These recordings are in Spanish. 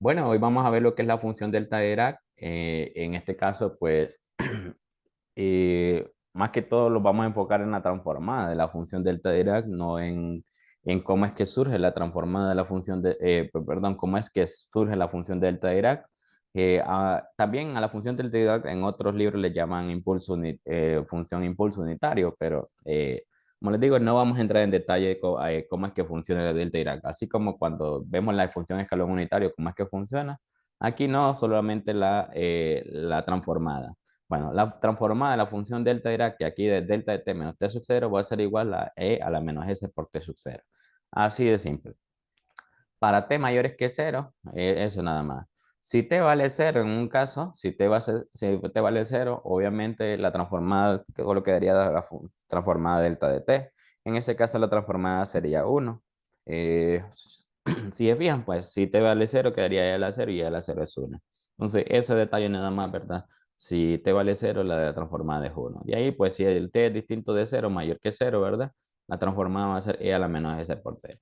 Bueno, hoy vamos a ver lo que es la función delta de Dirac. En este caso, pues, más que todo lo vamos a enfocar en la transformada de la función delta de Dirac, no en cómo es que surge la transformada de la función perdón, cómo es que surge la función delta de Dirac. También a la función delta de Dirac en otros libros le llaman función impulso unitario, pero como les digo, no vamos a entrar en detalle de cómo es que funciona la delta Dirac. Así como cuando vemos la función escalón unitario, cómo es que funciona. Aquí no, solamente la transformada. Bueno, la transformada de la función delta Dirac, que aquí de delta de t menos t sub 0 va a ser igual a e a la menos s por t sub 0. Así de simple. Para t mayores que 0, eso nada más. Si t vale 0 en un caso, si t vale 0, obviamente la transformada, que lo que daría transformada delta de t. En ese caso la transformada sería 1. Eh, si se fijan, pues si t vale 0, quedaría e a la 0 y e a la 0 es 1. Entonces, ese detalle nada más, ¿verdad? Si t vale 0, la transformada es 1. Y ahí, pues si el t es distinto de 0, mayor que 0, ¿verdad? La transformada va a ser e a la menos s por t.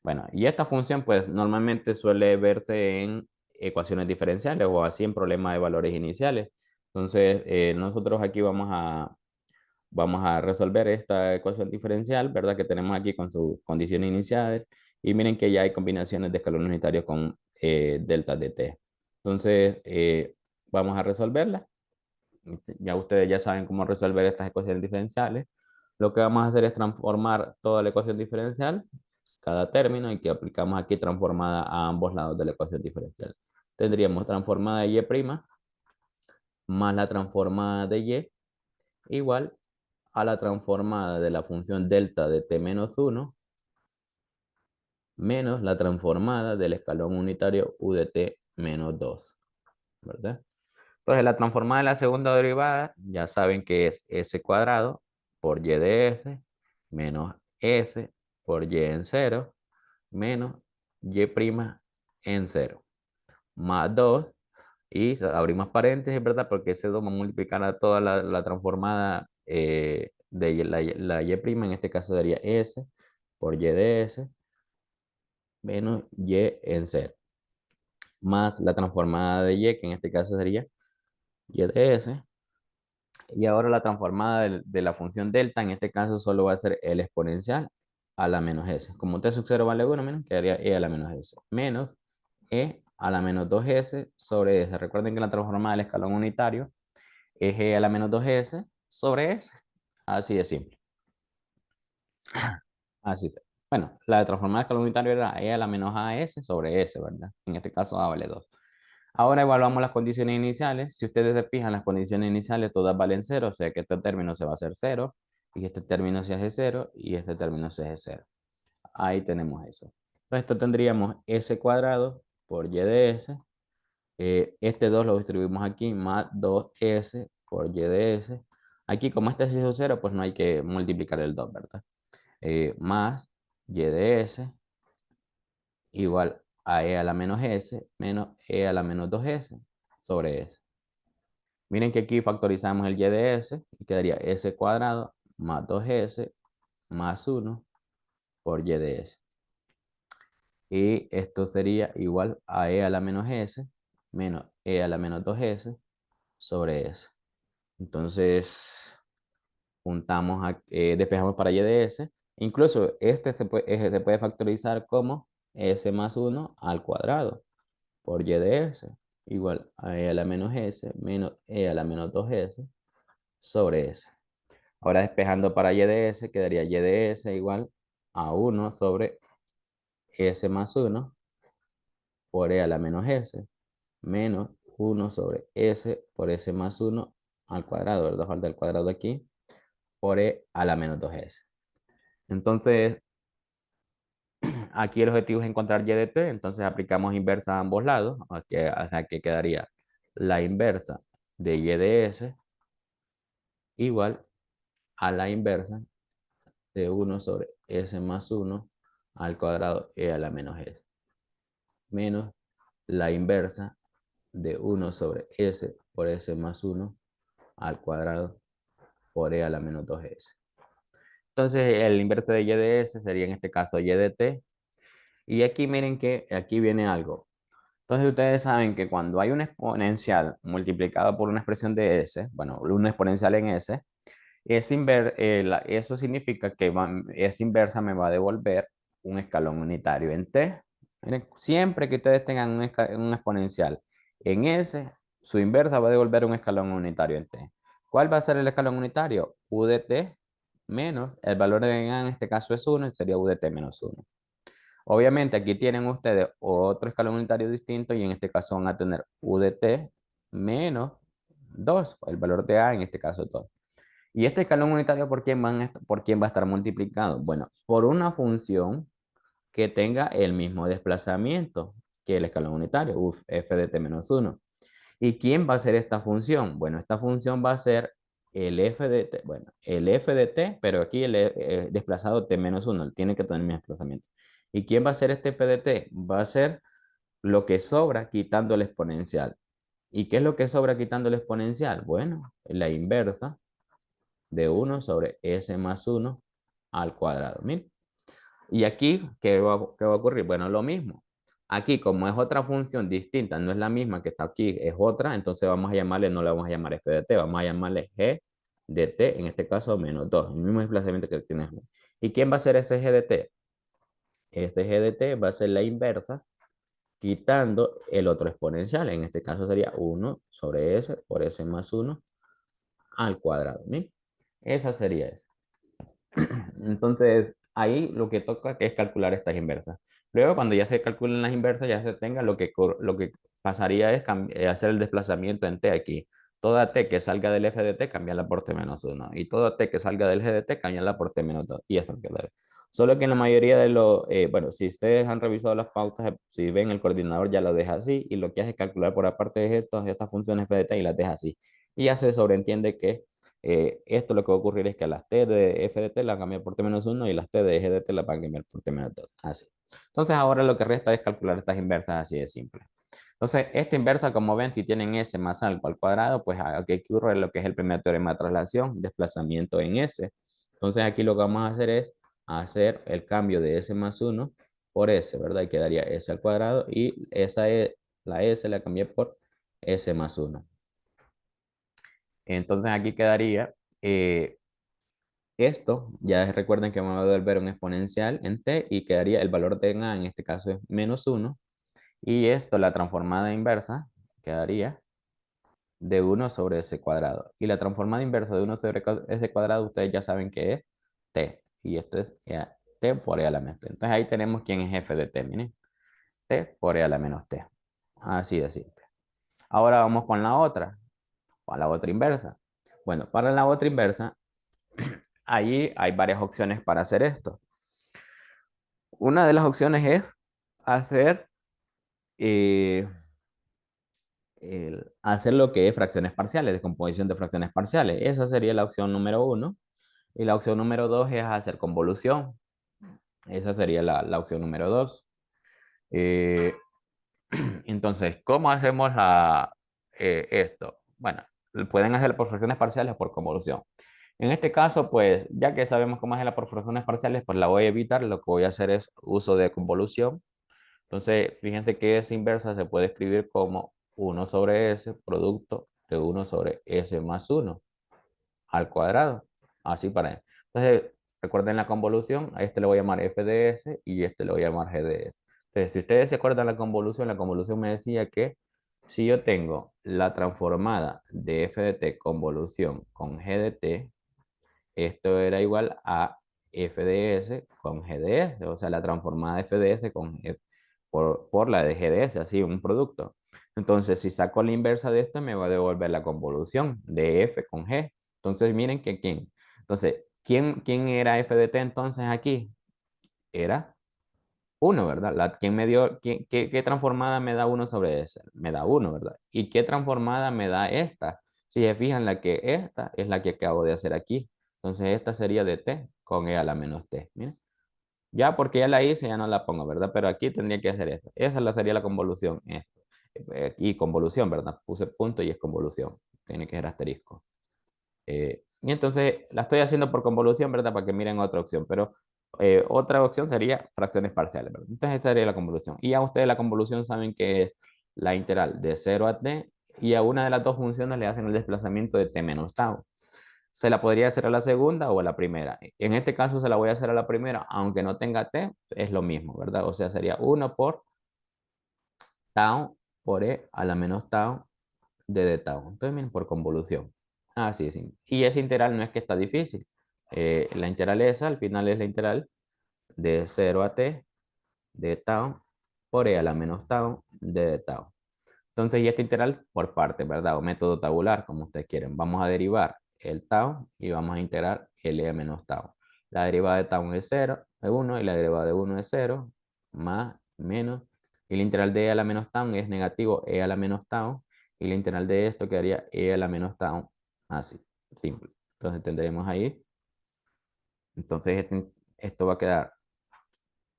Bueno, y esta función pues normalmente suele verse en ecuaciones diferenciales o así en problemas de valores iniciales. Entonces, nosotros aquí vamos a resolver esta ecuación diferencial, ¿verdad? Que tenemos aquí con sus condiciones iniciales. Y miren que ya hay combinaciones de escalones unitarios con delta de t. Entonces, vamos a resolverla. Ya ustedes ya saben cómo resolver estas ecuaciones diferenciales. Lo que vamos a hacer es transformar toda la ecuación diferencial, cada término, y que aplicamos aquí transformada a ambos lados de la ecuación diferencial. Tendríamos transformada de y' más la transformada de y igual a la transformada de la función delta de t menos 1 menos la transformada del escalón unitario u de t menos 2, ¿verdad? Entonces, la transformada de la segunda derivada, ya saben que es s cuadrado por y de s menos s por y en 0 menos y' en 0 más 2 y abrimos paréntesis, ¿verdad? Porque ese 2 va a multiplicar a toda la transformada de la y', en este caso sería s por y de s menos y en 0 más la transformada de y, que en este caso sería y de s. Y ahora la transformada de la función delta, en este caso solo va a ser el exponencial a la menos s. Como t sub 0 vale 1, menos, quedaría e a la menos s. Menos e a la menos 2s sobre s. Recuerden que la transformada del escalón unitario es e a la menos 2s sobre s. Así de simple. Así es. Bueno, la transformada del escalón unitario era e a la menos as sobre s, ¿verdad? En este caso a vale 2. Ahora evaluamos las condiciones iniciales. Si ustedes se fijan, las condiciones iniciales todas valen 0, o sea que este término se va a hacer 0, y este término se hace 0, y este término se hace 0. Ahí tenemos eso. Entonces, esto tendríamos s cuadrado por y de s. Este 2 lo distribuimos aquí, más 2s por y de s. Aquí, como este se hizo 0, pues no hay que multiplicar el 2, ¿verdad? Más y de s igual a e a la menos s menos e a la menos 2s sobre s. Miren que aquí factorizamos el y de s y quedaría s cuadrado más 2s más 1 por y de s. Y esto sería igual a e a la menos s menos e a la menos 2s sobre s. Entonces, despejamos para y de s. Incluso este se puede factorizar como s más 1 al cuadrado por y de s igual a e a la menos s menos e a la menos 2s sobre s. Ahora despejando para y de s, quedaría y de s igual a 1 sobre s más 1 por e a la menos s menos 1 sobre s por s más 1 al cuadrado, ¿verdad? Falta el cuadrado aquí, por e a la menos 2s. Entonces, aquí el objetivo es encontrar y de t, entonces aplicamos inversa a ambos lados, o sea que quedaría la inversa de y de s igual a la inversa de 1 sobre s más 1 al cuadrado e a la menos s, menos la inversa de 1 sobre s por s más 1 al cuadrado por e a la menos 2s. Entonces, el inverso de y de s sería en este caso y de t. Y aquí miren que aquí viene algo. Entonces ustedes saben que cuando hay un exponencial multiplicado por una expresión de s, bueno, una exponencial en s, eso significa que esa inversa me va a devolver un escalón unitario en t. Miren, siempre que ustedes tengan un exponencial en s, su inversa va a devolver un escalón unitario en t. ¿Cuál va a ser el escalón unitario? U de t menos, el valor de n en este caso es 1, sería u de t menos 1. Obviamente aquí tienen ustedes otro escalón unitario distinto y en este caso van a tener u de t menos 2, el valor de a en este caso 2. ¿Y este escalón unitario por quién va a estar multiplicado? Bueno, por una función que tenga el mismo desplazamiento que el escalón unitario, f de t menos 1. ¿Y quién va a ser esta función? Bueno, esta función va a ser el f de t, bueno, el f de t, pero aquí el desplazado t menos 1, tiene que tener mi desplazamiento. ¿Y quién va a ser este f de t? Va a ser lo que sobra quitando el exponencial. ¿Y qué es lo que sobra quitando el exponencial? Bueno, la inversa de 1 sobre s más 1 al cuadrado. Mil. Y aquí, qué va a ocurrir? Bueno, lo mismo. Aquí, como es otra función distinta, no es la misma que está aquí, es otra, entonces vamos a llamarle, no le vamos a llamar f de t, vamos a llamarle g de t, en este caso menos 2, el mismo desplazamiento que tienes. ¿Y quién va a ser ese g de t? Este g de t va a ser la inversa, quitando el otro exponencial, en este caso sería 1 sobre s por s más 1 al cuadrado. ¿Sí? Esa sería esa. Entonces, ahí lo que toca que es calcular estas inversas. Luego, cuando ya se calculen las inversas, ya se tenga lo que pasaría es hacer el desplazamiento en t aquí. Toda t que salga del f de t, cambiarla por t menos 1. Y toda t que salga del g de t, cambiarla por t menos 2. Y eso quedaría. Solo que en la mayoría de los, bueno, si ustedes han revisado las pautas, si ven el coordinador ya lo deja así, y lo que hace es calcular por aparte de estas funciones f de t y las deja así. Y ya se sobreentiende que esto lo que va a ocurrir es que las t de f de t las cambiar por t menos 1 y las t de g de t las van a cambiar por t menos 2. Así. Entonces ahora lo que resta es calcular estas inversas así de simple. Entonces, esta inversa, como ven, si tienen s más algo al cuadrado, pues aquí ocurre lo que es el primer teorema de traslación, desplazamiento en s. Entonces aquí lo que vamos a hacer es hacer el cambio de s más 1 por s, ¿verdad? Y quedaría s al cuadrado y la s la cambié por s más 1. Entonces aquí quedaría esto. Ya recuerden que me va a devolver un exponencial en t y quedaría el valor de a, en este caso es menos 1. Y esto, la transformada inversa, quedaría de 1 sobre s cuadrado. Y la transformada inversa de 1 sobre s cuadrado, ustedes ya saben que es t. Y esto es t por e a la menos t. Entonces ahí tenemos quién es f de t. Miren, t por e a la menos t. Así de simple. Ahora vamos con la otra inversa. Bueno, para la otra inversa, ahí hay varias opciones para hacer esto. Una de las opciones es hacer, eh, hacer lo que es fracciones parciales, descomposición de fracciones parciales. Esa sería la opción número 1. Y la opción número 2 es hacer convolución. Esa sería la opción número 2. Entonces, ¿cómo hacemos esto? Bueno, pueden hacerlo por fracciones parciales o por convolución. En este caso, pues, ya que sabemos cómo hacerla por fracciones parciales, pues la voy a evitar. Lo que voy a hacer es uso de convolución. Entonces, fíjense que esa inversa se puede escribir como 1 sobre s, producto de 1 sobre s más 1 al cuadrado. Así para. Entonces, recuerden la convolución, a este le voy a llamar f de s y este le voy a llamar g de s. Entonces, si ustedes se acuerdan la convolución me decía que si yo tengo la transformada de f de t convolución con g de t, esto era igual a f de s con g de s, o sea, la transformada de f de s por la de g de s, así un producto. Entonces, si saco la inversa de esto, me va a devolver la convolución de f con g. Entonces, miren que quién. Entonces, ¿quién era f de t entonces aquí? Era 1, ¿verdad? ¿Quién me dio, qué transformada me da 1 sobre s? Me da 1, ¿verdad? ¿Y qué transformada me da esta? Si se fijan, esta es la que acabo de hacer aquí. Entonces, esta sería de t con e a la menos t. Miren. Ya porque ya la hice, ya no la pongo, ¿verdad? Pero aquí tendría que hacer eso. Sería la convolución. Y convolución, ¿verdad? Puse punto y es convolución. Tiene que ser asterisco. Y entonces la estoy haciendo por convolución, ¿verdad? Para que miren otra opción. Pero otra opción sería fracciones parciales, ¿verdad? Entonces esa sería la convolución. Y ya ustedes la convolución saben que es la integral de 0 a t, y a una de las dos funciones le hacen el desplazamiento de t menos tau. Se la podría hacer a la segunda o a la primera. En este caso se la voy a hacer a la primera, aunque no tenga t, es lo mismo, ¿verdad? O sea, sería 1 por tau por e a la menos tau de d tau. Entonces, miren, por convolución. Así es. Y esa integral no es que está difícil. La integral esa, al final es la integral de 0 a t de tau por e a la menos tau de d tau. Entonces, y esta integral por partes, ¿verdad? O método tabular, como ustedes quieren. Vamos a derivar el tau y vamos a integrar el e a menos tau. La derivada de tau es 0, es 1, y la derivada de 1 es 0, más, menos. Y la integral de e a la menos tau es negativo e a la menos tau. Y la integral de esto quedaría e a la menos tau, así, simple. Entonces tendremos ahí. Entonces esto va a quedar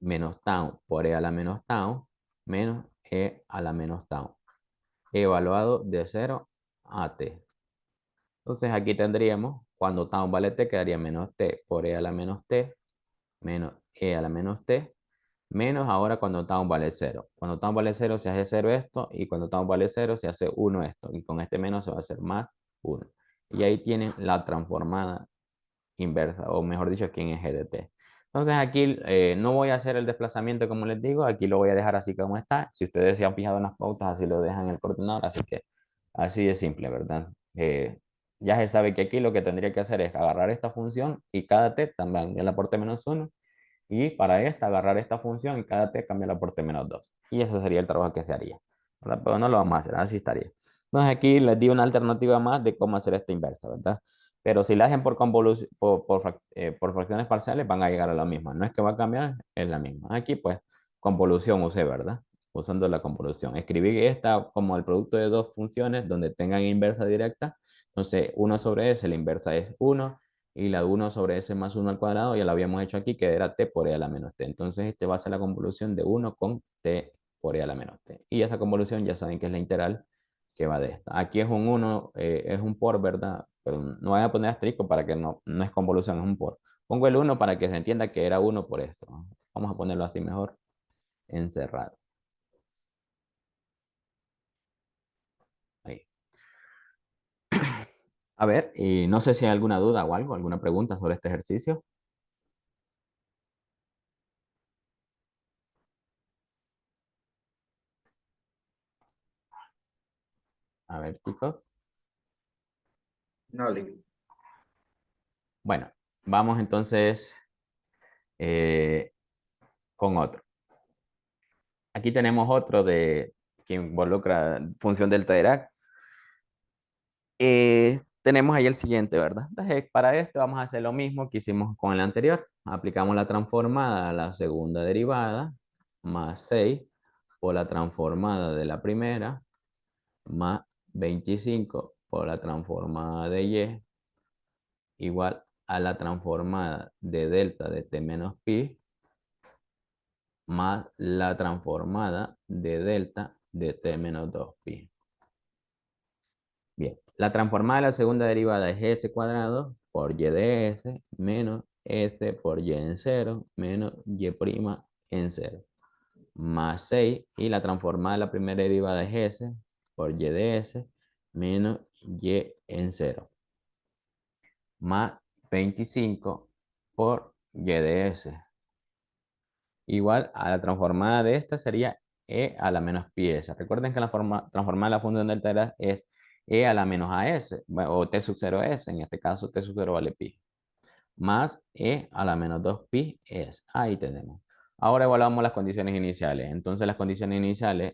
menos tau por e a la menos tau, menos e a la menos tau, evaluado de 0 a t. Entonces aquí tendríamos, cuando tau vale t, quedaría menos t por e a la menos t, menos e a la menos t, menos ahora cuando tau vale 0. Cuando tau vale 0 se hace 0 esto, y cuando tau vale 0 se hace 1 esto, y con este menos se va a hacer más 1. Y ahí tienen la transformada inversa, o mejor dicho, aquí en eje de t. Entonces aquí no voy a hacer el desplazamiento como les digo, aquí lo voy a dejar así como está. Si ustedes se han fijado en las pautas, así lo dejan en el coordenador, así que así de simple, ¿verdad? Ya se sabe que aquí lo que tendría que hacer es agarrar esta función y cada t también cambiarla por t menos 1, y para esta agarrar esta función y cada t cambiarla por t menos 2. Y ese sería el trabajo que se haría, ¿verdad? Pero no lo vamos a hacer, así estaría. Entonces aquí les di una alternativa más de cómo hacer esta inversa, ¿verdad? Pero si la hacen por, por fracciones parciales, van a llegar a la misma. No es que va a cambiar, es la misma. Aquí, pues, convolución usé, ¿verdad? Usando la convolución. Escribí esta como el producto de dos funciones donde tengan inversa directa. Entonces, 1 sobre s, la inversa es 1. Y la 1 sobre s más 1 al cuadrado, ya la habíamos hecho aquí, que era t por e a la menos t. Entonces, este va a ser la convolución de 1 con t por e a la menos t. Y esa convolución ya saben que es la integral que va de esta. Aquí es un 1, es un por, ¿verdad? Pero no voy a poner asterisco para que no es convolución, es un por. Pongo el 1 para que se entienda que era 1 por esto. Vamos a ponerlo así mejor, encerrado. Ahí. A ver, y no sé si hay alguna duda o algo, alguna pregunta sobre este ejercicio. A ver, chicos. No, Lick. Bueno, vamos entonces eh, con otro. Aquí tenemos otro de que involucra función delta Dirac. Tenemos ahí el siguiente, ¿verdad? Entonces, para esto vamos a hacer lo mismo que hicimos con el anterior. Aplicamos la transformada a la segunda derivada, más 6 por la transformada de la primera, más 25 por la transformada de y, igual a la transformada de delta de t menos pi, más la transformada de delta de t menos 2pi. Bien, la transformada de la segunda derivada es s cuadrado por y de s menos s por y en 0 menos y' en 0 más 6, y la transformada de la primera derivada es s por y de s menos y en 0 más 25 por y de s, igual a la transformada de esta sería e a la menos pi s. Recuerden que la transformada de la función delta era es e a la menos as, o t sub 0 s, en este caso t sub 0 vale pi, más e a la menos 2 pi es. Ahí tenemos. Ahora evaluamos las condiciones iniciales. Entonces las condiciones iniciales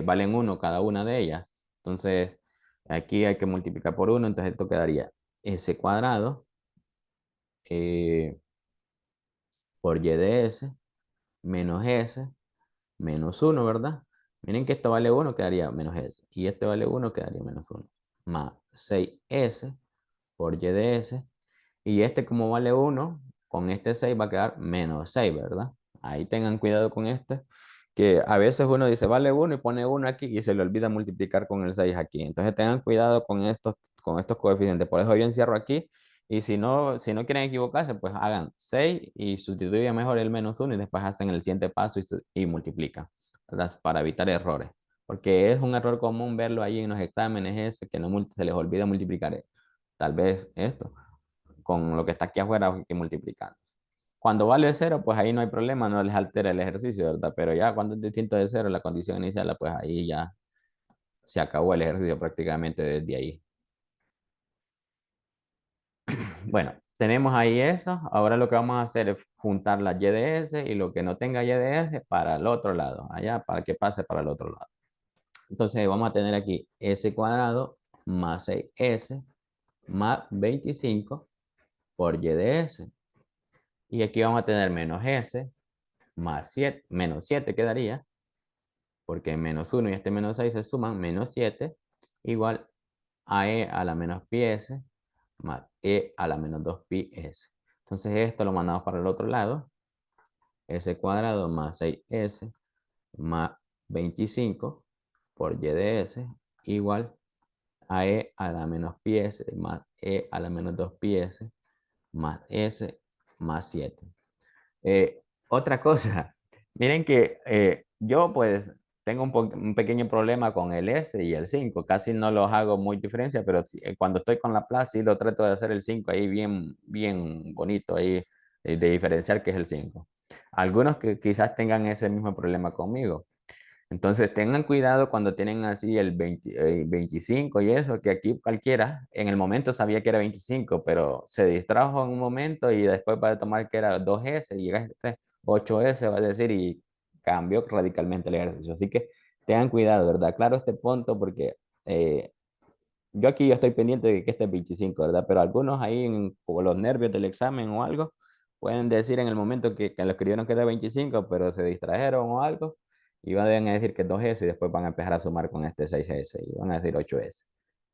valen 1 cada una de ellas. Entonces aquí hay que multiplicar por 1, entonces esto quedaría s cuadrado por y de s menos s menos 1, ¿verdad? Miren que esto vale 1, quedaría menos s. Y este vale 1, quedaría menos 1. Más 6s por y de s. Y este como vale 1, con este 6 va a quedar menos 6, ¿verdad? Ahí tengan cuidado con este, que a veces uno dice vale 1 y pone 1 aquí y se le olvida multiplicar con el 6 aquí. Entonces tengan cuidado con estos coeficientes. Por eso yo encierro aquí. Y si no quieren equivocarse, pues hagan 6 y sustituyan mejor el menos 1 y después hacen el siguiente paso y multiplican, ¿verdad? Para evitar errores. porque es un error común verlo ahí en los exámenes ese, que no se les olvida multiplicar tal vez esto con lo que está aquí afuera que multiplicando. Cuando vale cero, pues ahí no hay problema, no les altera el ejercicio, ¿verdad? Pero ya cuando es distinto de cero, la condición inicial, pues ahí ya se acabó el ejercicio prácticamente desde ahí. Bueno, tenemos ahí eso. Ahora lo que vamos a hacer es juntar la y de s y lo que no tenga y de s para el otro lado, allá para que pase para el otro lado. Entonces vamos a tener aquí s cuadrado más 6s más 25 por y de s. Y aquí vamos a tener menos s más 7, menos 7 quedaría, porque menos 1 y este menos 6 se suman, menos 7 igual a e a la menos pi s más e a la menos 2 pi s. Entonces esto lo mandamos para el otro lado, s cuadrado más 6s más 25 por y de s igual a e a la menos pi s más e a la menos 2 pi s más s más 7. Otra cosa, miren que yo pues tengo un pequeño problema con el S y el 5, casi no los hago muy diferencia, pero cuando estoy con la plaza sí lo trato de hacer el 5 ahí bien, bien bonito ahí, de diferenciar que es el 5. Algunos que quizás tengan ese mismo problema conmigo. Entonces tengan cuidado cuando tienen así el 25 y eso, que aquí cualquiera en el momento sabía que era 25, pero se distrajo en un momento y después va a tomar que era 2S y llega a este 8S, va a decir, y cambió radicalmente el ejercicio. Así que tengan cuidado, ¿verdad? Claro este punto porque eh, yo aquí yo estoy pendiente de que este es 25, ¿verdad? Pero algunos ahí, por los nervios del examen o algo, pueden decir en el momento que lo escribieron que era 25, pero se distrajeron o algo, y van a decir que es 2S y después van a empezar a sumar con este 6S y van a decir 8S.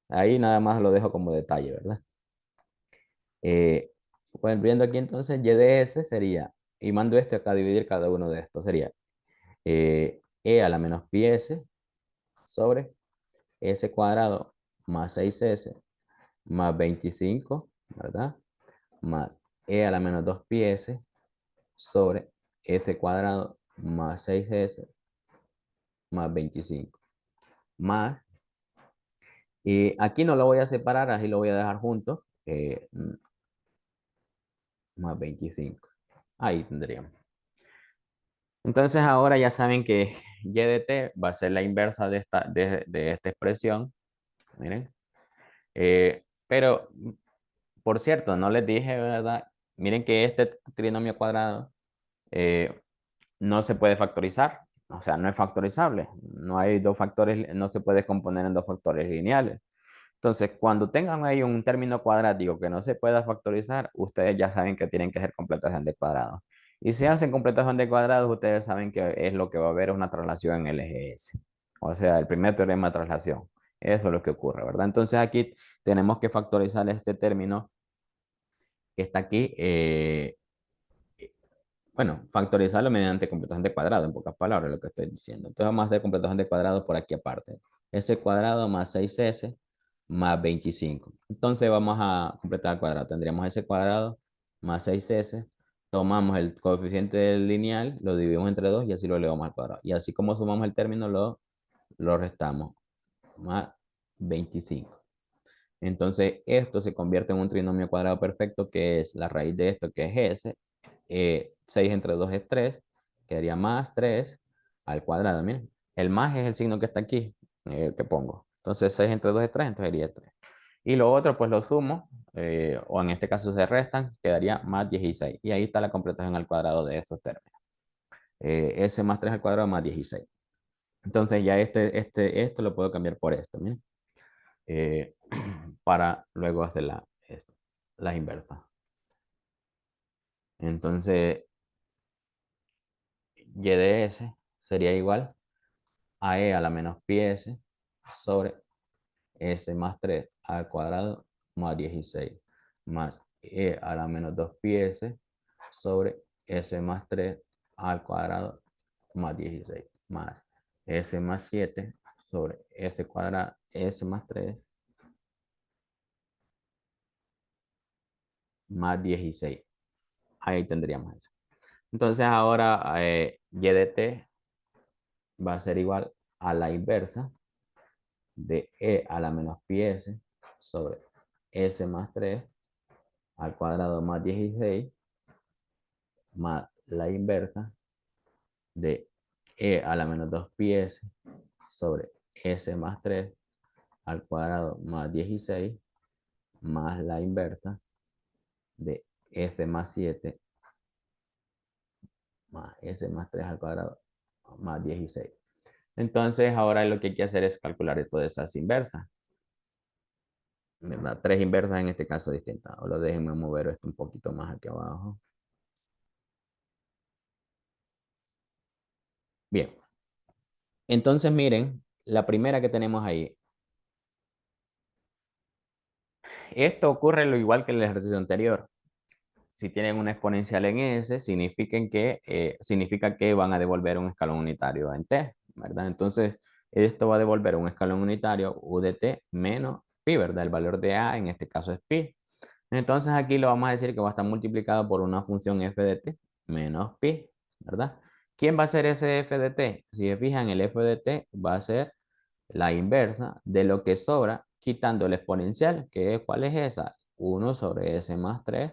Ahí nada más lo dejo como detalle, ¿verdad? Eh, pues viendo aquí entonces, y de S sería, y mando esto acá a dividir cada uno de estos, sería e a la menos pi s sobre s cuadrado más 6s más 25, ¿verdad? Más e a la menos 2 pi s sobre s cuadrado más 6s más 25. Más, y aquí no lo voy a separar, así lo voy a dejar junto, más 25. Ahí tendríamos. Entonces ahora ya saben que y de t va a ser la inversa de esta expresión. Miren. Pero, por cierto, no les dije, ¿verdad? Miren que este trinomio cuadrado eh, no se puede factorizar, o sea, no es factorizable. No hay dos factores, no se puede componer en dos factores lineales. Entonces, cuando tengan ahí un término cuadrático que no se pueda factorizar, ustedes ya saben que tienen que hacer completación de cuadrados. Y si hacen completación de cuadrados, ustedes saben que es lo que va a haber una traslación en el eje S. O sea, el primer teorema de traslación. Eso es lo que ocurre, ¿verdad? Entonces aquí tenemos que factorizar este término que está aquí. Bueno, factorizarlo mediante completación de cuadrado, en pocas palabras, lo que estoy diciendo. Entonces vamos a hacer completación de cuadrado por aquí aparte. S cuadrado más 6S más 25. Entonces vamos a completar el cuadrado. Tendríamos S cuadrado más 6S. Tomamos el coeficiente lineal, lo dividimos entre 2 y así lo elevamos al cuadrado. Y así como sumamos el término, lo restamos. Más 25. Entonces esto se convierte en un trinomio cuadrado perfecto, que es la raíz de esto, que es S. 6 entre 2 es 3, quedaría más 3 al cuadrado. Miren, el más es el signo que está aquí, que pongo. Entonces 6 entre 2 es 3, entonces sería 3. Y lo otro, pues lo sumo, o en este caso se restan, quedaría más 16. Y ahí está la completación al cuadrado de estos términos. S más 3 al cuadrado más 16. Entonces ya esto lo puedo cambiar por esto, miren, eh, para luego hacer la inversa. Entonces, y de s sería igual a e a la menos pi s sobre s más 3 al cuadrado más 16 más e a la menos 2 pi s sobre s más 3 al cuadrado más 16 más s más 7 sobre s cuadrado s más 3 más 16. Ahí tendríamos eso. Entonces ahora y de t va a ser igual a la inversa de e a la menos pi s sobre s más 3 al cuadrado más 16 más la inversa de e a la menos 2 pi s sobre s más 3 al cuadrado más 16 más la inversa de f más 7 más s más 3 al cuadrado más 16. Entonces ahora lo que hay que hacer es calcular esto de esas inversas, ¿verdad? Tres inversas en este caso distintas. Ahora déjenme mover esto un poquito más aquí abajo. Bien, entonces miren, la primera que tenemos ahí. Esto ocurre lo igual que en el ejercicio anterior. Si tienen una exponencial en S, significa que van a devolver un escalón unitario en T, ¿verdad? Entonces, esto va a devolver un escalón unitario U de T menos pi, ¿verdad? El valor de A en este caso es pi. Entonces, aquí lo vamos a decir que va a estar multiplicado por una función f de t menos pi, ¿verdad? ¿Quién va a ser ese f de t? Si se fijan, el f de t va a ser la inversa de lo que sobra quitando el exponencial, ¿cuál es esa? 1 sobre s más 3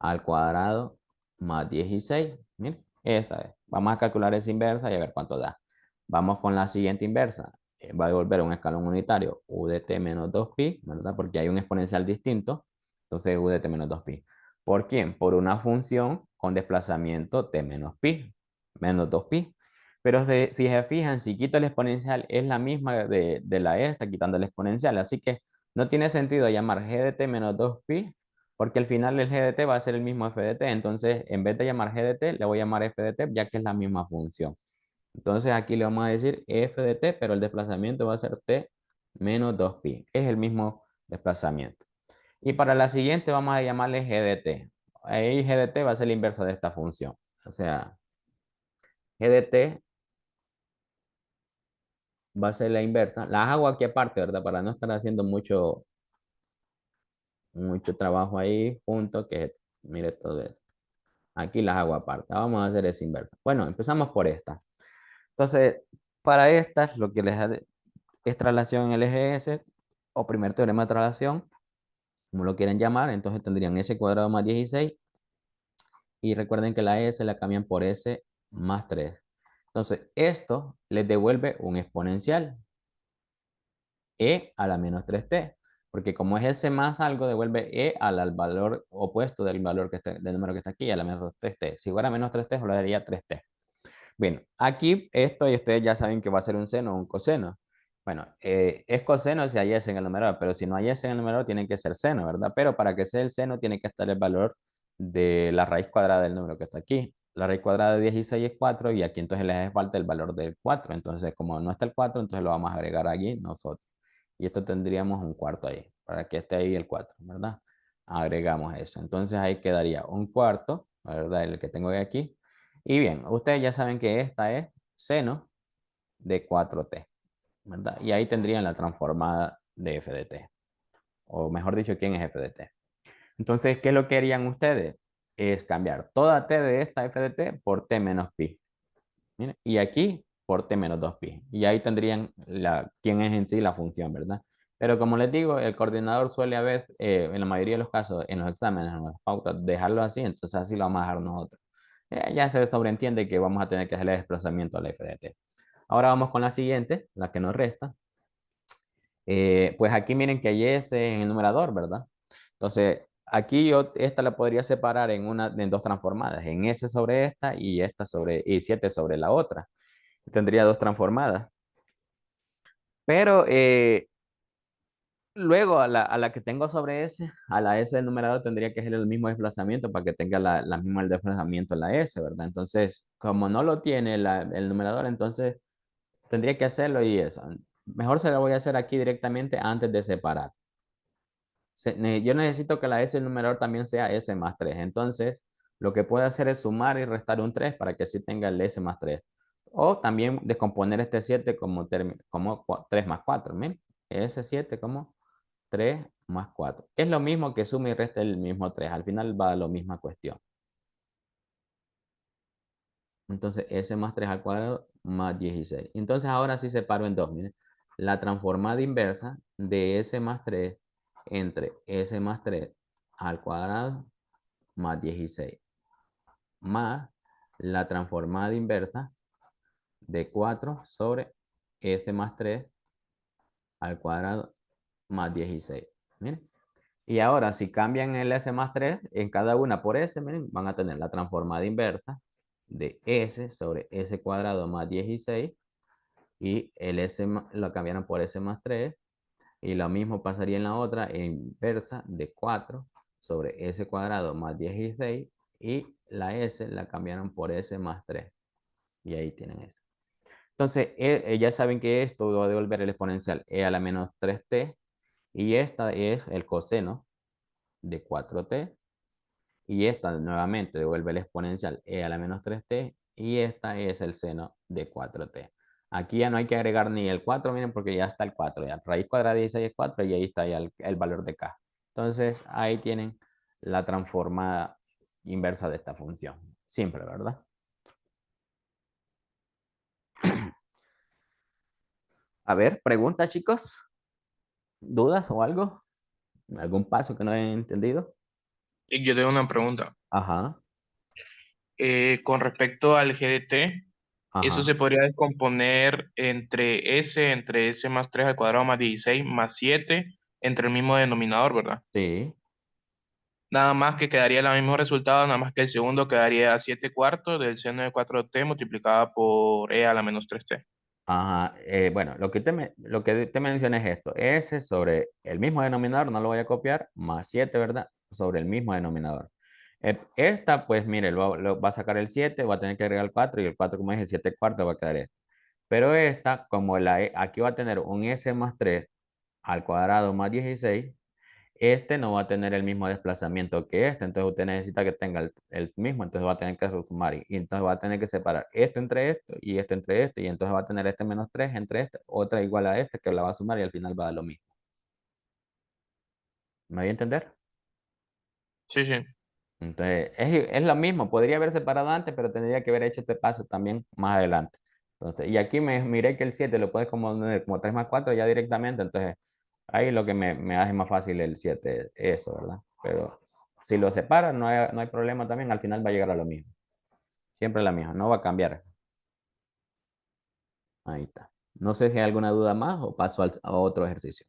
al cuadrado más 16. Miren, esa es. Vamos a calcular esa inversa y a ver cuánto da. Vamos con la siguiente inversa. Va a devolver un escalón unitario u de t menos 2pi, ¿verdad? Porque hay un exponencial distinto. Entonces u de t menos 2pi. ¿Por quién? Por una función con desplazamiento t menos pi, menos 2pi. Pero si se fijan, si quito el exponencial, es la misma de la esta, quitando el exponencial. Así que no tiene sentido llamar g de t menos 2pi porque al final el g de t va a ser el mismo f de t. Entonces, en vez de llamar g de t, le voy a llamar f de t, ya que es la misma función. Entonces, aquí le vamos a decir f de t, pero el desplazamiento va a ser t menos 2pi. Es el mismo desplazamiento. Y para la siguiente vamos a llamarle g de t. Ahí g de t va a ser la inversa de esta función. O sea, g de t va a ser la inversa. Las hago aquí aparte, ¿verdad? Para no estar haciendo mucho trabajo ahí junto, que mire todo esto. Aquí las hago aparte. Vamos a hacer esa inversa. Bueno, empezamos por esta. Entonces, para estas, lo que les da es traslación en el eje S o primer teorema de traslación, como lo quieren llamar. Entonces tendrían S cuadrado más 16 y recuerden que la S la cambian por S más 3. Entonces, esto les devuelve un exponencial e a la menos 3t. Porque como es S más algo, devuelve e al valor opuesto del valor del número que está aquí, a la menos 3t. Si fuera menos 3t, lo daría 3t. Bien, aquí esto y ustedes ya saben que va a ser un seno o un coseno. Bueno, es coseno si hay s en el numerador, pero si no hay s en el numerador tiene que ser seno, ¿verdad? Pero para que sea el seno tiene que estar el valor de la raíz cuadrada del número que está aquí. La raíz cuadrada de 16 es 4 y aquí entonces le hace falta el valor del 4. Entonces, como no está el 4, entonces lo vamos a agregar aquí nosotros. Y esto tendríamos un cuarto ahí, para que esté ahí el 4, ¿verdad? Agregamos eso. Entonces ahí quedaría un cuarto, ¿verdad? El que tengo aquí. Y bien, ustedes ya saben que esta es seno de 4t, ¿verdad? Y ahí tendrían la transformada de f de t. O mejor dicho, ¿quién es f de t? Entonces, ¿qué es lo que harían ustedes? Es cambiar toda t de esta f de t por t menos pi. Miren, y aquí por t menos 2pi. Y ahí tendrían quién es en sí la función, ¿verdad? Pero como les digo, el coordinador suele a veces, en la mayoría de los casos, en los exámenes, en las pautas, dejarlo así, entonces así lo vamos a dejar nosotros. Ya se sobreentiende que vamos a tener que hacerle desplazamiento a la f de t. Ahora vamos con la siguiente, la que nos resta. Pues aquí miren que hay S en el numerador, ¿verdad? Entonces, aquí yo esta la podría separar en dos transformadas, en S sobre esta y 7 sobre la otra. Tendría dos transformadas. Pero luego a la que tengo sobre S, a la S del numerador tendría que hacer el mismo desplazamiento para que tenga la misma el desplazamiento en la S, ¿verdad? Entonces, como no lo tiene el numerador, entonces tendría que hacerlo y eso. Mejor se lo voy a hacer aquí directamente antes de separar. Yo necesito que la S del numerador también sea S más 3. Entonces, lo que puedo hacer es sumar y restar un 3 para que así tenga el S más 3. O también descomponer este 7 como 3 más 4. Miren, S7 como 3 más 4. Es lo mismo que suma y resta el mismo 3. Al final va a la misma cuestión. Entonces, S más 3 al cuadrado más 16. Entonces, ahora sí separo en dos. Miren. La transformada inversa de S más 3 entre S más 3 al cuadrado más 16. Más la transformada inversa de 4 sobre S más 3 al cuadrado más 16. Miren. Y ahora, si cambian el S más 3 en cada una por S, miren, van a tener la transformada inversa de S sobre S cuadrado más 16 y el S lo cambiaron por S más 3 y lo mismo pasaría en la otra inversa de 4 sobre S cuadrado más 16 y la S la cambiaron por S más 3 y ahí tienen eso. Entonces, ya saben que esto va a devolver el exponencial e a la menos 3t y esta es el coseno de 4t y esta nuevamente devuelve el exponencial e a la menos 3t y esta es el seno de 4t. Aquí ya no hay que agregar ni el 4, miren, porque ya está el 4, ya raíz cuadrada de 16 es 4 y ahí está ya el valor de k. Entonces ahí tienen la transformada inversa de esta función. Siempre, ¿verdad? A ver, pregunta, chicos. ¿Dudas o algo? ¿Algún paso que no hayan entendido? Y yo tengo una pregunta. Ajá, Con respecto al GDT, eso ajá, se podría descomponer entre S más 3 al cuadrado más 16 más 7 entre el mismo denominador, ¿verdad? sí. Nada más que quedaría el mismo resultado, nada más que el segundo quedaría 7 cuartos del seno de 4t multiplicada por e a la menos 3t. Ajá, bueno, lo que te mencioné es esto, S sobre el mismo denominador, no lo voy a copiar, más 7, ¿verdad? Sobre el mismo denominador. Esta, pues mire, va a sacar el 7, va a tener que agregar el 4 y el 4 como es el 7 cuarto, va a quedar esto. Pero esta, como aquí va a tener un S más 3 al cuadrado más 16, este no va a tener el mismo desplazamiento que este, entonces usted necesita que tenga el mismo, entonces va a tener que sumar y entonces va a tener que separar esto entre esto y esto entre este y entonces va a tener este menos 3 entre este, otra igual a este que la va a sumar y al final va a dar lo mismo. ¿Me voy a entender? Sí, sí. Entonces es lo mismo, podría haber separado antes, pero tendría que haber hecho este paso también más adelante. Entonces, y aquí me miré que el 7 lo puedes como, como 3 más 4 ya directamente, entonces ahí lo que me hace más fácil el 7 eso, ¿verdad? Pero si lo separas, no hay problema también, al final va a llegar a lo mismo. Siempre la misma, no va a cambiar. Ahí está. No sé si hay alguna duda más o paso a otro ejercicio.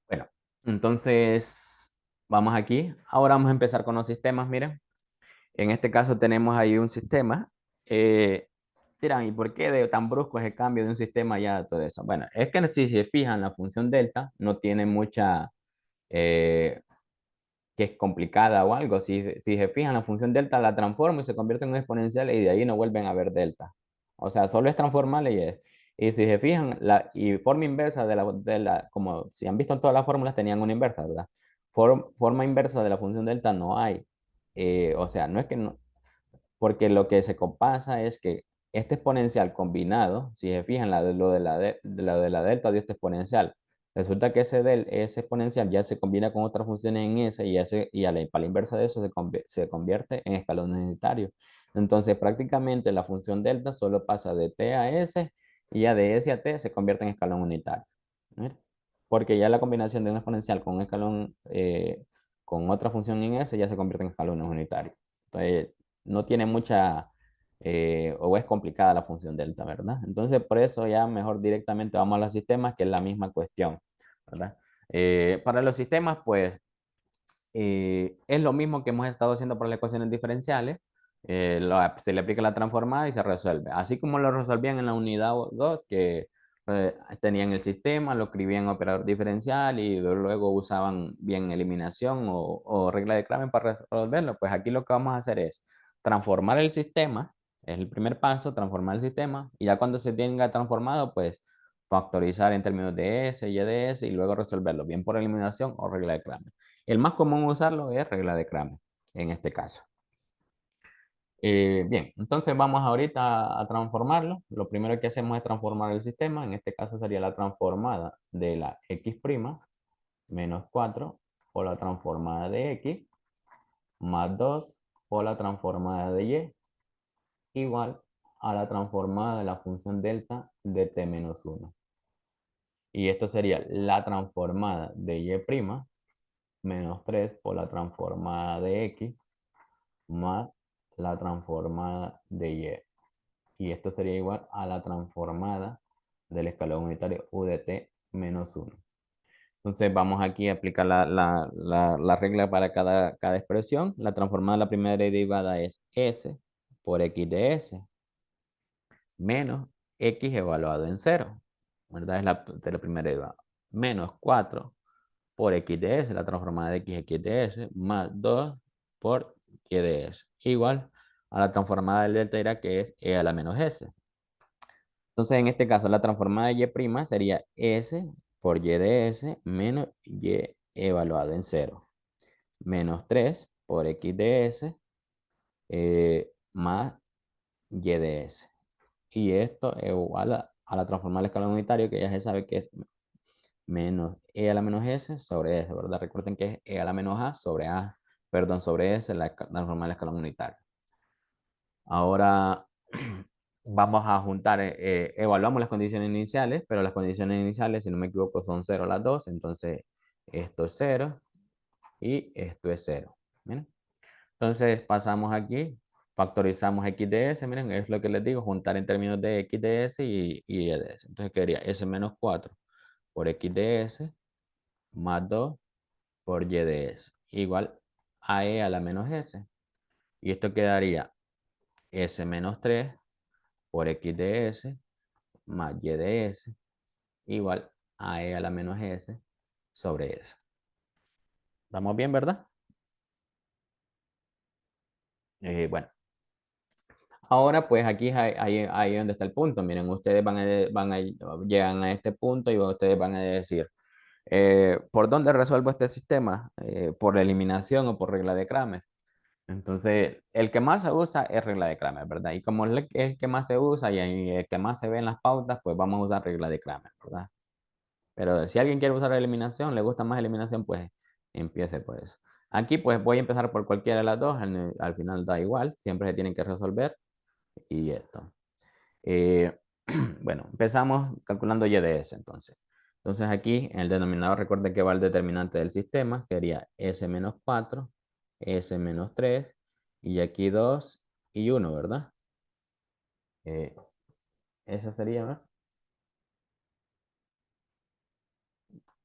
Bueno, entonces vamos aquí. Ahora vamos a empezar con los sistemas, miren. En este caso tenemos ahí un sistema. Eh, Dirán, ¿y por qué de tan brusco es el cambio de un sistema ya a todo eso? Bueno, es que si se fijan, la función delta no tiene mucha, eh, que es complicada o algo. Si se fijan, la función delta la transforma y se convierte en un exponencial y de ahí no vuelven a ver delta. O sea, solo es transformarla y es. Y si se fijan, y forma inversa como si han visto en todas las fórmulas tenían una inversa, ¿verdad? Forma inversa de la función delta no hay. O sea, no es que no, porque lo que se pasa es que este exponencial combinado, si se fijan, lo de la delta dio este exponencial. Resulta que ese exponencial ya se combina con otras funciones en ese para la inversa de eso se convierte en escalones unitarios. Entonces, prácticamente la función delta solo pasa de t a s y ya de s a t se convierte en escalón unitario. ¿Ver? Porque ya la combinación de un exponencial con un escalón, con otra función en s ya se convierte en escalones unitarios. Entonces, no tiene mucha, o es complicada la función delta, ¿verdad? Entonces, por eso ya mejor directamente vamos a los sistemas, que es la misma cuestión, ¿verdad? Para los sistemas, pues, es lo mismo que hemos estado haciendo para las ecuaciones diferenciales. Se le aplica la transformada y se resuelve. Así como lo resolvían en la unidad 2 que tenían el sistema, lo escribían en operador diferencial y luego usaban bien eliminación o regla de Kramer para resolverlo. Pues aquí lo que vamos a hacer es transformar el sistema, es el primer paso, transformar el sistema, y ya cuando se tenga transformado, pues factorizar en términos de S, Y de S y luego resolverlo, bien por eliminación o regla de Kramer. El más común usarlo es regla de Kramer, en este caso. Bien, entonces vamos ahorita a transformarlo. Lo primero que hacemos es transformar el sistema. En este caso sería la transformada de la x' menos 4 o la transformada de x más 2 por la transformada de y igual a la transformada de la función delta de t menos 1. Y esto sería la transformada de y' menos 3 por la transformada de x más la transformada de y. Y esto sería igual a la transformada del escalón unitario u de t menos 1. Entonces vamos aquí a aplicar la regla para cada expresión. La transformada de la primera derivada es s por x de s menos x evaluado en 0. ¿Verdad? Es de la primera derivada. Menos 4 por x de s, la transformada de x de s, más 2 por y de s. Igual a la transformada del delta Dirac que es e a la menos s. Entonces, en este caso, la transformada de y' sería s por y de s menos y evaluado en 0. Menos 3 por x de s más y de s. Y esto es igual a la transformada del escalón unitario, que ya se sabe que es menos e a la menos s sobre s, ¿verdad? Recuerden que es e a la menos a sobre a, perdón, sobre s, la transformada del escalón unitario. Ahora vamos a juntar, evaluamos las condiciones iniciales, pero las condiciones iniciales, si no me equivoco, son 0 las dos. Entonces esto es 0 y esto es 0. Miren. Entonces pasamos aquí, factorizamos x de s, miren, es lo que les digo, juntar en términos de x de s y y de s. Entonces quedaría s menos 4 por x de s más 2 por y de s, igual a e a la menos s. Y esto quedaría s menos 3 por x de s más y de s igual a e a la menos s sobre s. ¿Estamos bien, verdad? Bueno, ahora pues aquí ahí donde está el punto. Miren, ustedes llegan a este punto y ustedes van a decir, ¿por dónde resuelvo este sistema? ¿Por eliminación o por regla de Kramer? Entonces, el que más se usa es regla de Kramer, ¿verdad? Y como es el que más se usa y el que más se ve en las pautas, pues vamos a usar regla de Kramer, ¿verdad? Pero si alguien quiere usar eliminación, le gusta más eliminación, pues empiece por eso. Aquí pues voy a empezar por cualquiera de las dos, al final da igual, siempre se tienen que resolver. Y esto. Eh, bueno, empezamos calculando y de s entonces. Entonces aquí en el denominador recuerden que va el determinante del sistema, que sería s menos 4, s menos 3, y aquí 2 y 1, ¿verdad? Eh, Esa sería, ¿verdad?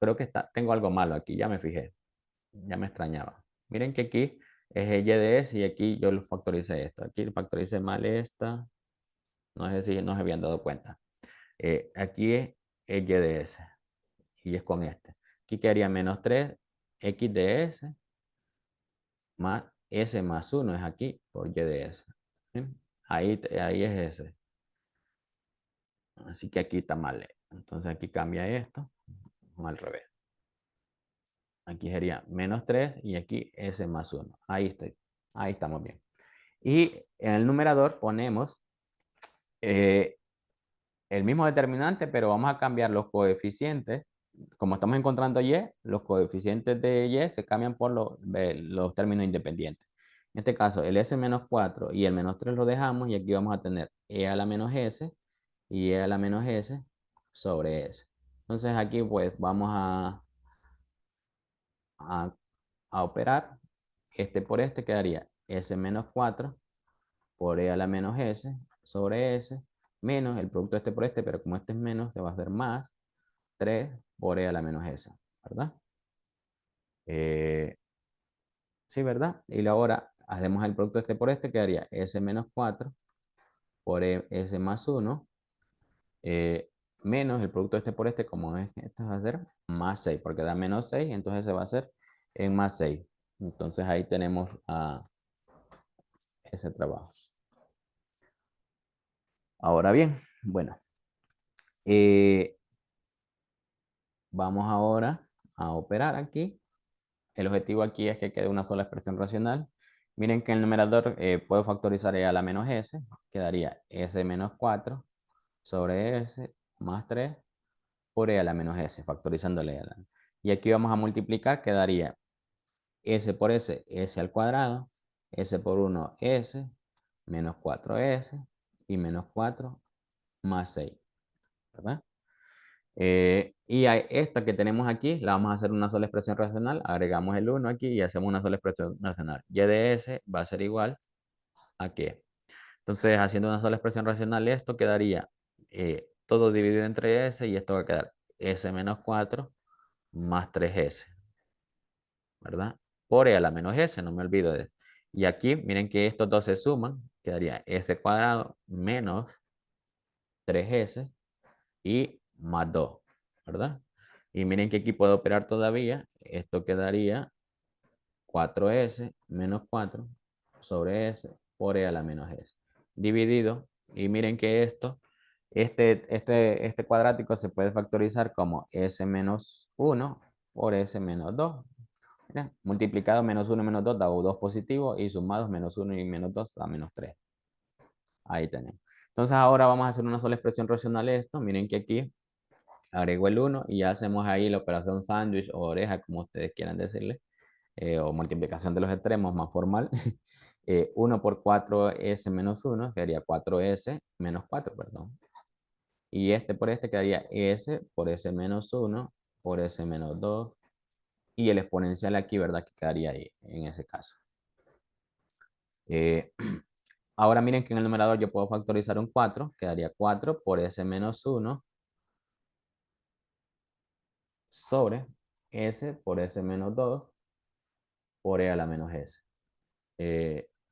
Creo que tengo algo malo aquí, ya me fijé, ya me extrañaba. Miren que aquí es y de s y aquí yo lo factoricé esto. Aquí factoricé mal esta, no sé si no se habían dado cuenta. Aquí es y de s. Y es con este. Aquí quedaría menos 3 x de s más s más 1 es aquí por y de s. ¿Sí? Ahí es s. Así que aquí está mal. Entonces aquí cambia esto. Al revés. Aquí sería menos 3 y aquí s más 1. Ahí está. Ahí estamos bien. Y en el numerador ponemos eh, el mismo determinante, pero vamos a cambiar los coeficientes. Como estamos encontrando y, los coeficientes de y se cambian por los términos independientes. En este caso, el s menos 4 y el menos 3 lo dejamos y aquí vamos a tener e a la menos s y e a la menos s sobre s. Entonces aquí pues vamos a, a operar. Este por este quedaría s menos 4 por e a la menos s sobre s menos el producto este por este, pero como este es menos, se va a hacer más 3 por e a la menos s, ¿verdad? Eh, sí, ¿verdad? Y ahora hacemos el producto este por este, quedaría s menos 4 por s más 1 menos el producto este por este, como es, esto va a ser más 6, porque da menos 6, entonces se va a hacer en más 6. Entonces ahí tenemos ese trabajo. Ahora bien, bueno, eh, vamos ahora a operar aquí. El objetivo aquí es que quede una sola expresión racional. Miren que en el numerador puedo factorizar e a la menos s, quedaría s menos 4 sobre s más 3 por e a la menos s, factorizándole a la. Y aquí vamos a multiplicar, quedaría s por s, s al cuadrado, S por 1, S, menos 4S y menos 4 más 6, ¿verdad? Y esta que tenemos aquí, la vamos a hacer una sola expresión racional, agregamos el 1 aquí y hacemos una sola expresión racional. Y de S va a ser igual a qué. Entonces, haciendo una sola expresión racional, esto quedaría todo dividido entre S y esto va a quedar S menos 4 más 3S, ¿verdad? Por E a la menos S, no me olvido de eso. Y aquí, miren que estos dos se suman, quedaría S cuadrado menos 3S y más 2, ¿verdad? Y miren que aquí puedo operar todavía. Esto quedaría 4S menos 4 sobre S por E a la menos S. Dividido. Y miren que este cuadrático se puede factorizar como S menos 1 por S menos 2. Mira, multiplicado menos 1 y menos 2 da 2 positivo y sumados menos 1 y menos 2 da menos 3. Ahí tenemos. Entonces ahora vamos a hacer una sola expresión racional de esto. Miren que aquí agrego el 1 y ya hacemos ahí la operación sándwich o oreja, como ustedes quieran decirle, o multiplicación de los extremos más formal. 1 por 4S menos 1 sería 4S menos 4, perdón. Y este por este quedaría S por S menos 1 por S menos 2. Y el exponencial aquí, ¿verdad? Que quedaría ahí en ese caso. Eh, ahora miren que en el numerador yo puedo factorizar un 4. Quedaría 4 por S menos 1 sobre S por S menos 2 por E a la menos S.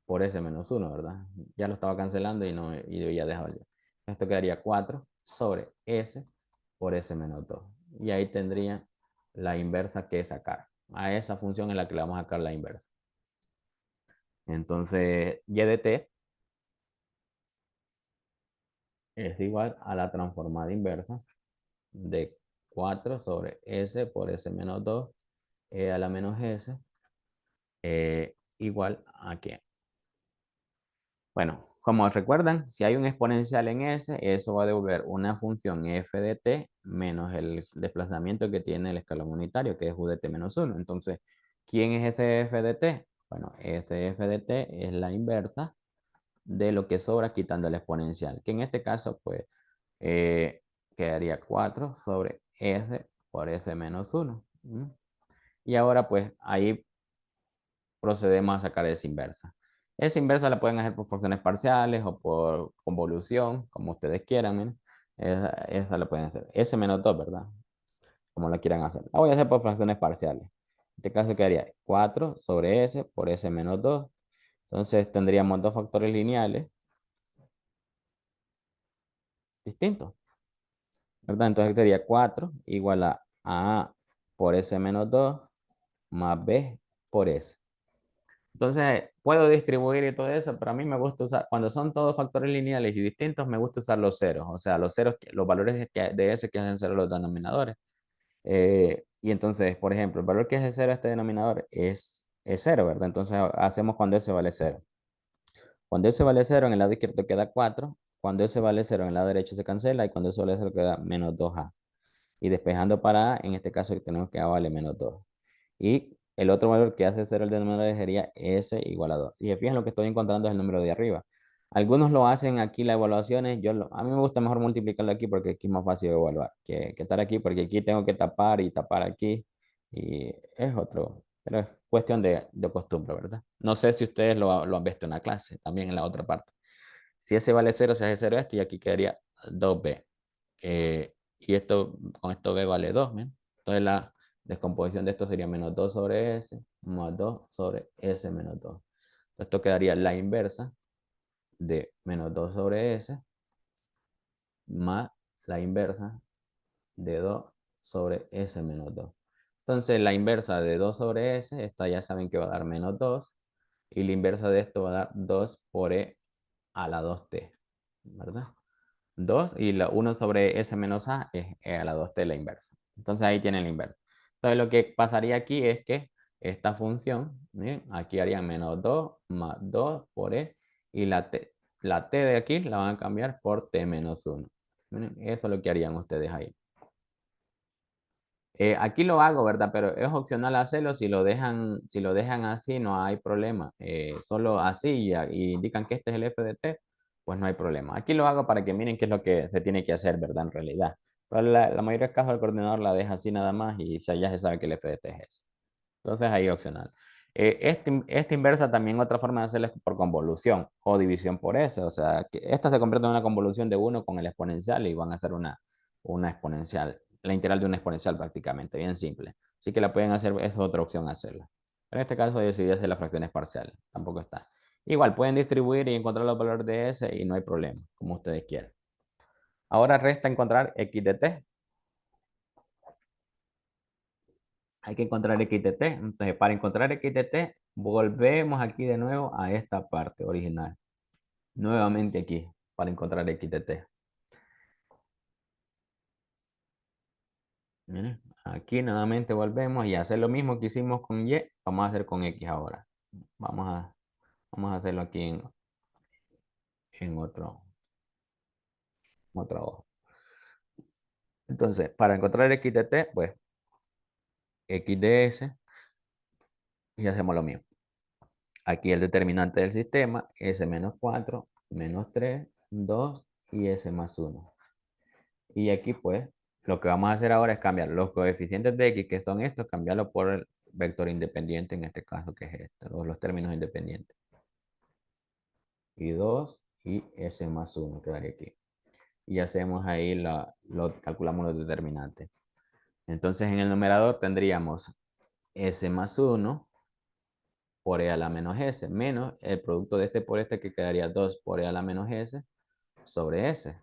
Por S menos 1, ¿verdad? Ya lo estaba cancelando y yo ya dejaba ya. Esto quedaría 4 sobre S por S menos 2. Y ahí tendría la inversa que sacar. A esa función es la que le vamos a sacar la inversa. Entonces, y de t es igual a la transformada inversa de 4 sobre S por S menos 2 E a la menos S igual a qué. Bueno, como recuerdan, si hay un exponencial en S, eso va a devolver una función f de t menos el desplazamiento que tiene el escalón unitario, que es u de t menos 1. Entonces, ¿quién es este f de t? Bueno, ese f de t es la inversa de lo que sobra quitando el exponencial, que en este caso, pues, eh, quedaría 4 sobre s por s menos 1. Y ahora, pues, ahí procedemos a sacar esa inversa. Esa inversa la pueden hacer por fracciones parciales o por convolución, como ustedes quieran. Miren. Esa la pueden hacer. S menos 2, ¿verdad? Como la quieran hacer. La voy a hacer por fracciones parciales. En este caso quedaría 4 sobre S por S menos 2. Entonces tendríamos dos factores lineales distintos, ¿verdad? Entonces sería 4 igual a A por S menos 2 más B por S. Entonces, puedo distribuir y todo eso, pero a mí me gusta usar, cuando son todos factores lineales y distintos, me gusta usar los ceros, o sea, los ceros, los valores de S que hacen cero los denominadores. Y entonces, por ejemplo, el valor que hace cero este denominador es cero, ¿verdad? Entonces, hacemos cuando S vale cero. Cuando S vale cero, en el lado izquierdo queda 4. Cuando S vale cero, en el lado derecho se cancela. Y cuando S vale cero, queda menos 2A. Y despejando para A, en este caso tenemos que A vale menos 2. Y el otro valor que hace cero el denominador sería S igual a 2. Si se fijan, lo que estoy encontrando es el número de arriba. Algunos lo hacen aquí las evaluaciones. A mí me gusta mejor multiplicarlo aquí porque aquí es más fácil de evaluar que estar aquí, porque aquí tengo que tapar y tapar aquí. Y es otro, pero es cuestión de costumbre, ¿verdad? No sé si ustedes lo han visto en la clase, también en la otra parte. Si S vale cero, se hace cero esto y aquí quedaría 2B. Y esto, con esto B vale 2. ¿Bien? Entonces la descomposición de esto sería menos 2 sobre S más 2 sobre S menos 2. Esto quedaría la inversa de menos 2 sobre S más la inversa de 2 sobre S menos 2. Entonces la inversa de 2 sobre S, esta ya saben que va a dar menos 2. Y la inversa de esto va a dar 2 por E a la 2t, ¿verdad? 2 y la 1 sobre S menos A es E a la 2t la inversa. Entonces ahí tienen la inversa. Entonces lo que pasaría aquí es que esta función, miren, aquí haría menos 2 más 2 por E y la t de aquí la van a cambiar por t menos 1. Miren, eso es lo que harían ustedes ahí. Aquí lo hago, ¿verdad? Pero es opcional hacerlo. Si lo dejan así, no hay problema. Solo así y indican que este es el FDT, pues no hay problema. Aquí lo hago para que miren qué es lo que se tiene que hacer, ¿verdad? En realidad. Pero la mayoría de casos el coordinador la deja así nada más y ya se sabe que el FDT es eso. Entonces ahí opcional. Esta inversa también otra forma de hacerla es por convolución o división por S. O sea, que esta se convierte en una convolución de uno con el exponencial y van a hacer una exponencial, la integral de una exponencial prácticamente, bien simple. Así que la pueden hacer, es otra opción hacerla. En este caso yo decidí hacer las fracciones parciales, tampoco está. Igual pueden distribuir y encontrar los valores de S y no hay problema, como ustedes quieran. Ahora resta encontrar x de t. Hay que encontrar x de t. Entonces, para encontrar x de t, volvemos aquí de nuevo a esta parte original. Nuevamente aquí, para encontrar x de t. Miren, aquí nuevamente volvemos y hacer lo mismo que hicimos con y, vamos a hacer con x ahora. Vamos a, vamos a hacerlo aquí en otra hoja. Entonces, para encontrar x de t, pues x de s, y hacemos lo mismo. Aquí el determinante del sistema, s menos 4, menos 3, 2 y s más 1. Y aquí pues lo que vamos a hacer ahora es cambiar los coeficientes de x, que son estos, cambiarlo por el vector independiente, en este caso que es este, los términos independientes. Y 2 y s más 1 quedaría aquí. Y hacemos ahí, calculamos los determinantes. Entonces en el numerador tendríamos s más 1 por e a la menos s, menos el producto de este por este que quedaría 2 por e a la menos s sobre s.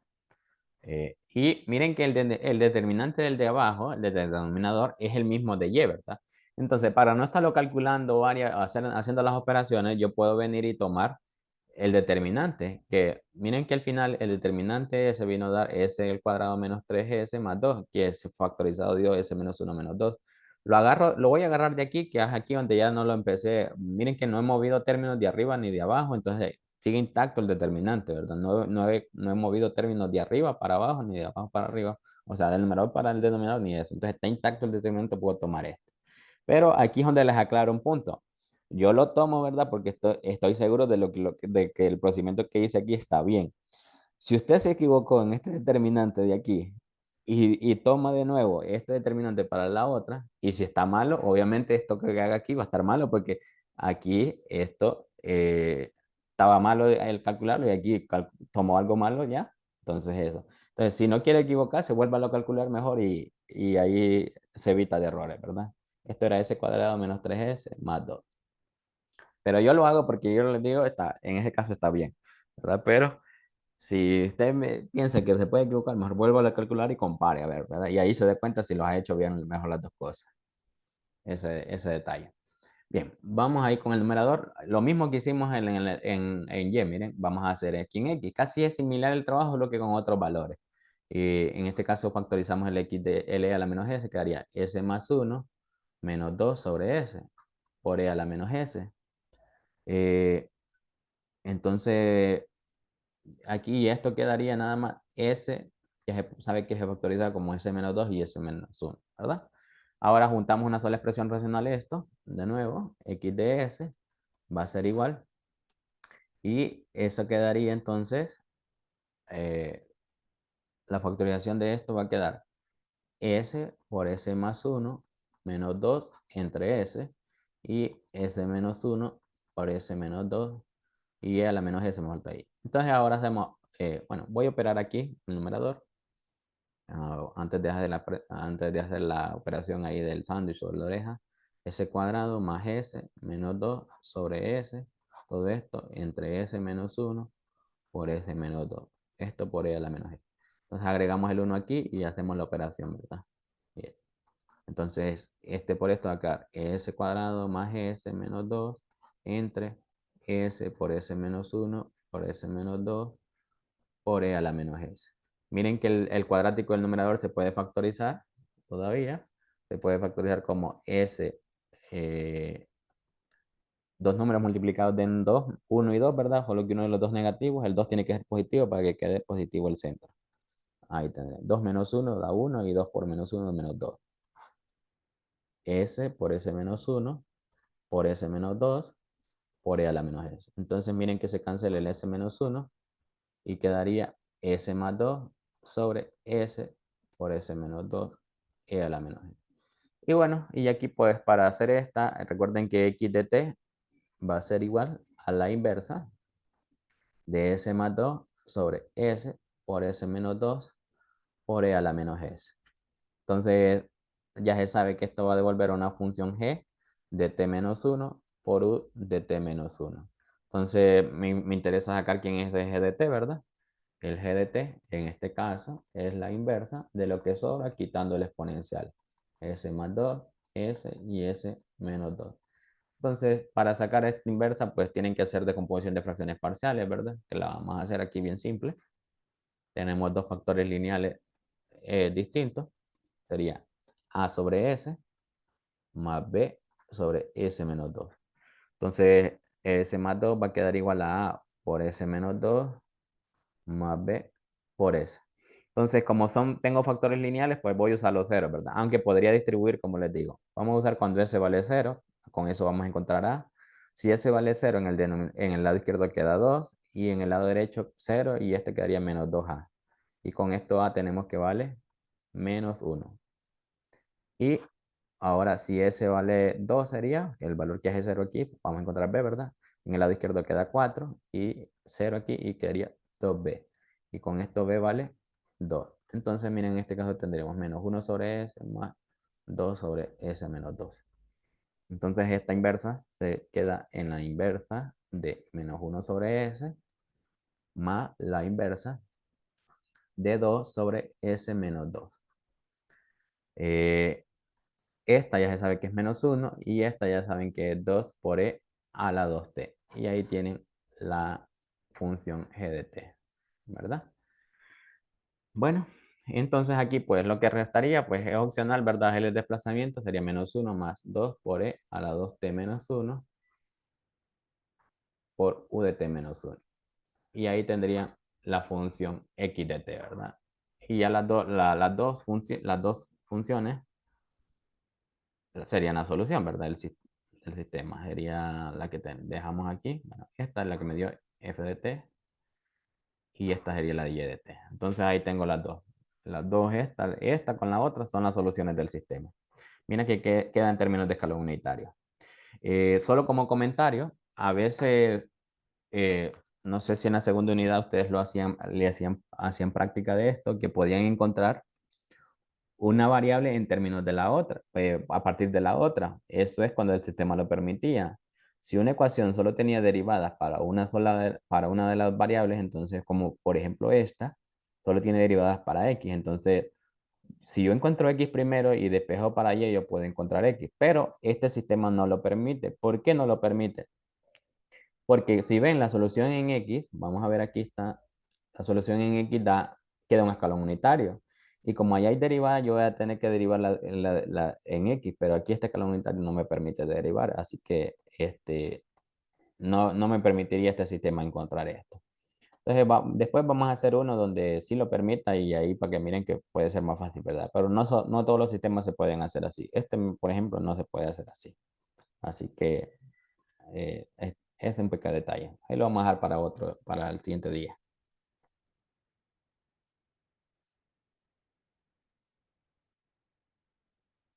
Y miren que el determinante del de abajo, el del denominador, es el mismo de y, ¿verdad? Entonces, para no estarlo calculando haciendo las operaciones, yo puedo venir y tomar el determinante, que miren que al final el determinante se vino a dar s al cuadrado menos 3s más 2, que es factorizado dio s menos 1 menos 2. Lo agarro, lo voy a agarrar de aquí, que es aquí donde ya no lo empecé. Miren que no he movido términos de arriba ni de abajo, entonces sigue intacto el determinante, ¿verdad? No he movido términos de arriba para abajo ni de abajo para arriba, o sea, del numerador para el denominador ni eso. Entonces está intacto el determinante, puedo tomar esto. Pero aquí es donde les aclaro un punto. Yo lo tomo, ¿verdad? Porque estoy seguro de que el procedimiento que hice aquí está bien. Si usted se equivocó en este determinante de aquí y toma de nuevo este determinante para la otra, y si está malo, obviamente esto que haga aquí va a estar malo porque aquí esto estaba malo el calcularlo y aquí tomó algo malo ya. Entonces eso. Entonces, si no quiere equivocarse, vuélvalo a calcular mejor y ahí se evita de errores, ¿verdad? Esto era s cuadrado menos 3s más 2. Pero yo lo hago porque yo les digo, en ese caso está bien, ¿verdad? Pero si usted piensa que se puede equivocar, mejor vuelva a calcular y compare, a ver, ¿verdad? Y ahí se da cuenta si los ha hecho bien mejor las dos cosas. Ese detalle. Bien, vamos ahí con el numerador. Lo mismo que hicimos en Y, miren, vamos a hacer aquí en X. Casi es similar el trabajo, lo que con otros valores. En este caso factorizamos el X de L a la menos S, quedaría S más 1 menos 2 sobre S por E a la menos S. Eh, entonces, aquí esto quedaría nada más S, ya se sabe que se factoriza como S menos 2 y S menos 1, ¿verdad? Ahora juntamos una sola expresión racional esto, de nuevo, X de S va a ser igual. Y eso quedaría entonces, eh, la factorización de esto va a quedar S por S más 1 menos 2 entre S y S menos 1 por S menos 2 y a la menos S me falta ahí. Entonces ahora hacemos, bueno, voy a operar aquí el numerador antes de hacer la operación ahí del sándwich o de la oreja. S cuadrado más S menos 2 sobre S, todo esto entre S menos 1 por S menos 2. Esto por E a la menos S. Entonces agregamos el 1 aquí y hacemos la operación, ¿verdad? Bien. Entonces, este por esto va a quedar S cuadrado más S menos 2 entre S por S menos 1 por S menos 2 por E a la menos S. Miren que el cuadrático del numerador se puede factorizar todavía. Se puede factorizar como S, dos números multiplicados de 2, 1 y 2, ¿verdad? Solo que uno de los dos negativos, el 2 tiene que ser positivo para que quede positivo el centro. Ahí tendré. 2 menos 1 da 1 y 2 por menos 1 da menos 2. S por S menos 1 por S menos 2 por E a la menos S. Entonces miren que se cancela el S menos 1 y quedaría S más 2 sobre S por S menos 2 E a la menos S. Y bueno, y aquí pues para hacer esta, recuerden que x de t va a ser igual a la inversa de S más 2 sobre S por S menos 2 por E a la menos S. Entonces, ya se sabe que esto va a devolver una función g de t menos 1 por u de t menos 1. Entonces, me interesa sacar quién es de g de t, ¿verdad? El g de t, en este caso, es la inversa de lo que sobra quitando el exponencial. S más 2, S y S menos 2. Entonces, para sacar esta inversa, pues tienen que hacer decomposición de fracciones parciales, ¿verdad? Que la vamos a hacer aquí bien simple. Tenemos dos factores lineales distintos. Sería A sobre S más B sobre S menos 2. Entonces, S más 2 va a quedar igual a A por S menos 2 más B por S. Entonces, como tengo factores lineales, pues voy a usar los ceros, ¿verdad? Aunque podría distribuir, como les digo. Vamos a usar cuando S vale 0. Con eso vamos a encontrar A. Si S vale 0, en el lado izquierdo queda 2 y en el lado derecho 0 y este quedaría menos 2A. Y con esto A tenemos que vale menos 1. Y ahora, si S vale 2 sería, el valor que es 0 aquí, vamos a encontrar B, ¿verdad? En el lado izquierdo queda 4 y 0 aquí y quedaría 2B. Y con esto B vale 2. Entonces, miren, en este caso tendremos menos 1 sobre S más 2 sobre S menos 2. Entonces, esta inversa se queda en la inversa de menos 1 sobre S más la inversa de 2 sobre S menos 2. Esta ya se sabe que es menos 1 y esta ya saben que es 2 por e a la 2t. Y ahí tienen la función g de t, ¿verdad? Bueno, entonces aquí pues lo que restaría pues es opcional, ¿verdad? El desplazamiento sería menos 1 más 2 por e a la 2t menos 1 por u de t menos 1. Y ahí tendrían la función x de t, ¿verdad? Y ya las dos funciones sería la solución, ¿verdad? El sistema sería la que dejamos aquí. Bueno, esta es la que me dio f de t y esta sería la de y de t. Entonces ahí tengo las dos. Las dos, esta con la otra, son las soluciones del sistema. Mira que queda en términos de escalón unitario. Solo como comentario, a veces, no sé si en la segunda unidad ustedes hacían práctica de esto, que podían encontrar una variable en términos de la otra, a partir de la otra. Eso es cuando el sistema lo permitía. Si una ecuación solo tenía derivadas para una de las variables, entonces como por ejemplo esta, solo tiene derivadas para x. Entonces, si yo encuentro x primero y despejo para y, yo puedo encontrar x. Pero este sistema no lo permite. ¿Por qué no lo permite? Porque si ven la solución en x, vamos a ver aquí está, la solución en x queda un escalón unitario. Y como allá hay derivada, yo voy a tener que derivar en x, pero aquí este escalón unitario no me permite derivar, así que no me permitiría este sistema encontrar esto. Entonces, después vamos a hacer uno donde sí lo permita y ahí para que miren que puede ser más fácil, ¿verdad? Pero no todos los sistemas se pueden hacer así. Este, por ejemplo, no se puede hacer así. Así que es un pequeño detalle. Ahí lo vamos a dejar para el siguiente día.